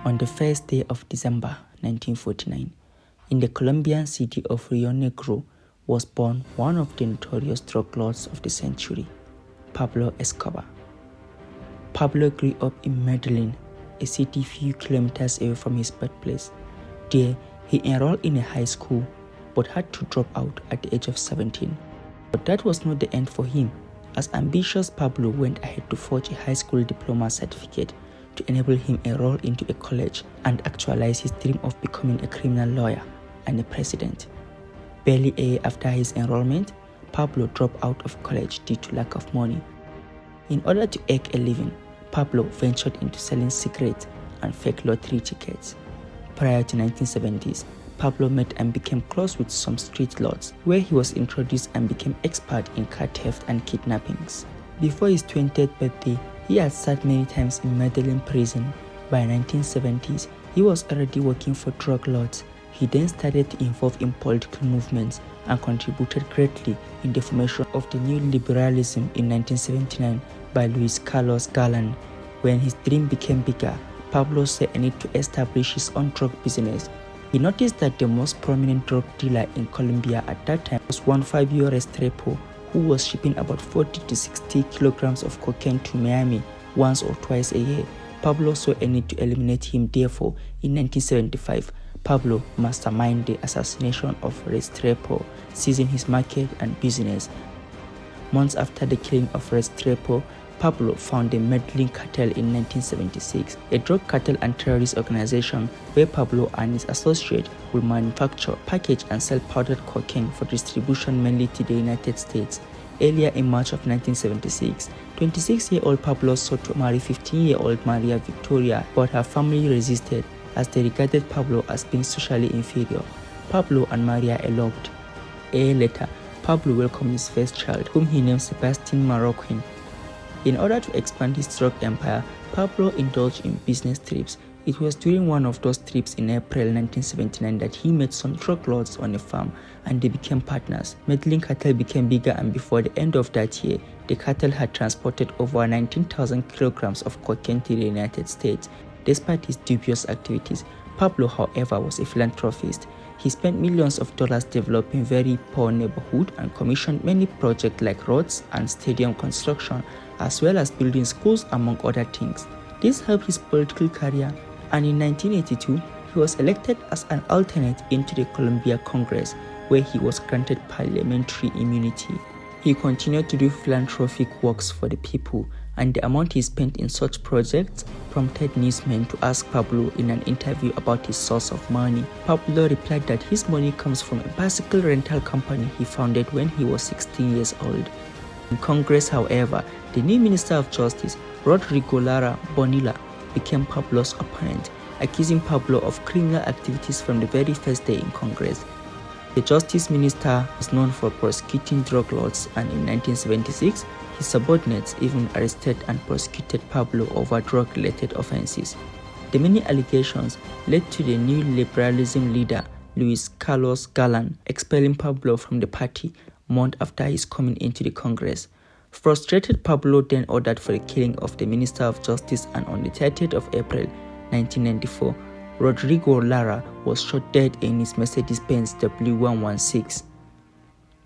On the first day of December 1949, in the Colombian city of Rio Negro, was born one of the notorious drug lords of the century, Pablo Escobar. Pablo grew up in Medellin, a city few kilometers away from his birthplace. There, he enrolled in a high school but had to drop out at the age of 17. But that was not the end for him, as ambitious Pablo went ahead to forge a high school diploma certificate to enable him enroll into a college and actualize his dream of becoming a criminal lawyer and a president. Barely a year after his enrollment, Pablo dropped out of college due to lack of money. In order to make a living, Pablo ventured into selling cigarettes and fake lottery tickets. Prior to 1970s, Pablo met and became close with some street lords, where he was introduced and became expert in car theft and kidnappings. Before his 20th birthday, he had sat many times in Medellin prison. By 1970s, he was already working for drug lords. He then started to involve in political movements and contributed greatly in the formation of the new liberalism in 1979 by Luis Carlos Galán. When his dream became bigger, Pablo saw a need to establish his own drug business. He noticed that the most prominent drug dealer in Colombia at that time was one Fabio Restrepo, who was shipping about 40 to 60 kilograms of cocaine to Miami once or twice a year. Pablo saw a need to eliminate him. Therefore, in 1975, Pablo masterminded the assassination of Restrepo, seizing his market and business. Months after the killing of Restrepo, Pablo found the Medellin cartel in 1976, a drug cartel and terrorist organization where Pablo and his associates would manufacture, package and sell powdered cocaine for distribution mainly to the United States. Earlier in March of 1976, 26-year-old Pablo sought to marry 15-year-old Maria Victoria, but her family resisted as they regarded Pablo as being socially inferior. Pablo and Maria eloped. A year later, Pablo welcomed his first child, whom he named Sebastian Marroquin. In order to expand his drug empire, Pablo indulged in business trips. It was during one of those trips in April 1979 that he met some drug lords on a farm and they became partners. Medellin cartel became bigger, and before the end of that year, the cartel had transported over 19,000 kilograms of cocaine to the United States. Despite his dubious activities, Pablo, however, was a philanthropist. He spent millions of dollars developing very poor neighborhoods and commissioned many projects like roads and stadium construction, as well as building schools, among other things. This helped his political career, and in 1982, he was elected as an alternate into the Columbia Congress, where he was granted parliamentary immunity. He continued to do philanthropic works for the people, and the amount he spent in such projects prompted newsmen to ask Pablo in an interview about his source of money. Pablo replied that his money comes from a bicycle rental company he founded when he was 16 years old. In Congress, however, the new Minister of Justice, Rodrigo Lara Bonilla, became Pablo's opponent, accusing Pablo of criminal activities from the very first day in Congress. The Justice Minister was known for prosecuting drug lords, and in 1976, his subordinates even arrested and prosecuted Pablo over drug-related offenses. The many allegations led to the new liberalism leader, Luis Carlos Galán, expelling Pablo from the party months after his coming into the Congress. Frustrated, Pablo then ordered for the killing of the Minister of Justice, and on the 30th of April 1994, Rodrigo Lara was shot dead in his Mercedes-Benz W116.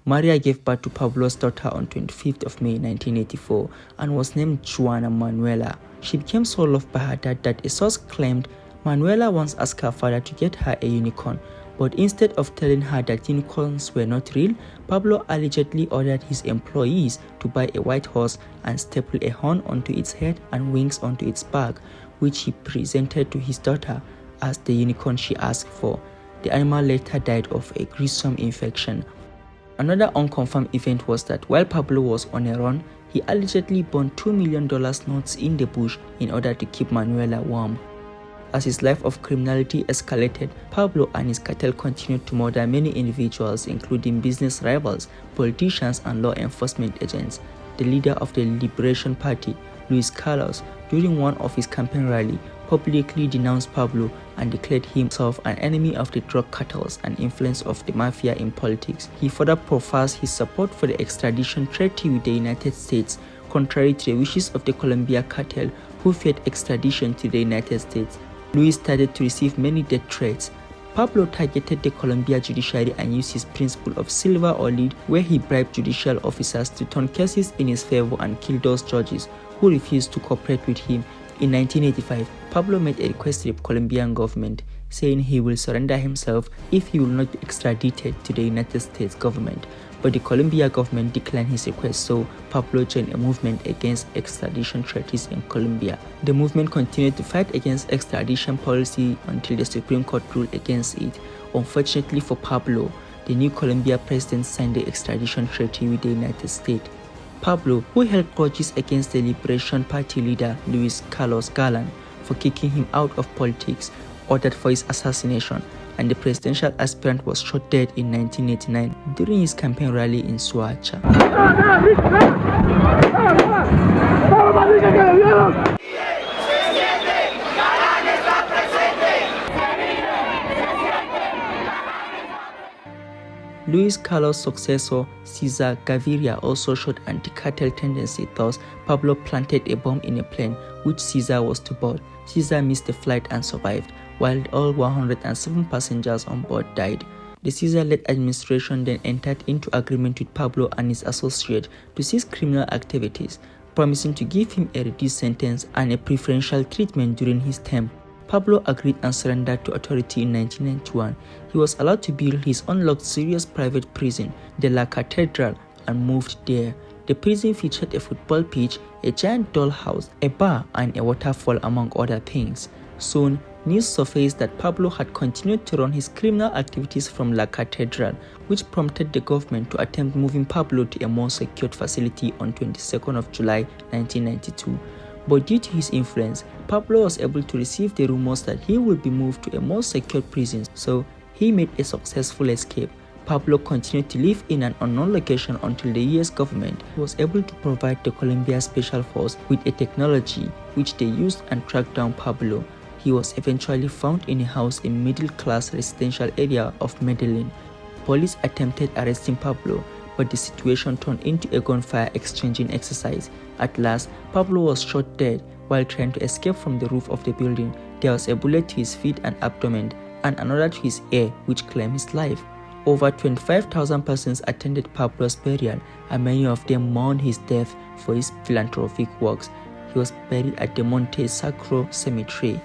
Maria gave birth to Pablo's daughter on 25th of May 1984 and was named Juana Manuela. She became so loved by her dad that a source claimed Manuela once asked her father to get her a unicorn, but instead of telling her that unicorns were not real, Pablo allegedly ordered his employees to buy a white horse and staple a horn onto its head and wings onto its back, which he presented to his daughter as the unicorn she asked for. The animal later died of a gruesome infection. Another unconfirmed event was that while Pablo was on a run, he allegedly burned $2 million notes in the bush in order to keep Manuela warm. As his life of criminality escalated, Pablo and his cartel continued to murder many individuals, including business rivals, politicians, and law enforcement agents. The leader of the Liberation Party, Luis Carlos, during one of his campaign rallies, publicly denounced Pablo and declared himself an enemy of the drug cartels and influence of the mafia in politics. He further professed his support for the extradition treaty with the United States, contrary to the wishes of the Colombia cartel, who feared extradition to the United States. Luis started to receive many death threats. Pablo targeted the Colombia judiciary and used his principle of silver or lead, where he bribed judicial officers to turn cases in his favor and kill those judges who refused to cooperate with him. In 1985, Pablo made a request to the Colombian government, saying he will surrender himself if he will not be extradited to the United States government. But the Colombian government declined his request, so Pablo joined a movement against extradition treaties in Colombia. The movement continued to fight against extradition policy until the Supreme Court ruled against it. Unfortunately for Pablo, the new Colombia president signed the extradition treaty with the United States. Pablo, who held grudges against the Liberation Party leader Luis Carlos Galán for kicking him out of politics, ordered for his assassination, and the presidential aspirant was shot dead in 1989 during his campaign rally in Soacha. Luis Carlos' successor, Cesar Gaviria, also showed anti-cartel tendency. Thus, Pablo planted a bomb in a plane which Cesar was to board. Cesar missed the flight and survived, while all 107 passengers on board died. The Cesar-led administration then entered into agreement with Pablo and his associates to cease criminal activities, promising to give him a reduced sentence and a preferential treatment during his term. Pablo agreed and surrendered to authority in 1991. He was allowed to build his own luxurious private prison, the La Catedral, and moved there. The prison featured a football pitch, a giant dollhouse, a bar, and a waterfall, among other things. Soon, news surfaced that Pablo had continued to run his criminal activities from La Catedral, which prompted the government to attempt moving Pablo to a more secured facility on 22nd of July 1992. But due to his influence, Pablo was able to receive the rumors that he would be moved to a more secure prison, so he made a successful escape. Pablo continued to live in an unknown location until the US government was able to provide the Colombia Special Force with a technology which they used and tracked down Pablo. He was eventually found in a house in middle-class residential area of Medellin. Police attempted arresting Pablo, but the situation turned into a gunfire exchanging exercise. At last, Pablo was shot dead while trying to escape from the roof of the building. There was a bullet to his feet and abdomen, and another to his ear, which claimed his life. Over 25,000 persons attended Pablo's burial, and many of them mourned his death for his philanthropic works. He was buried at the Monte Sacro Cemetery.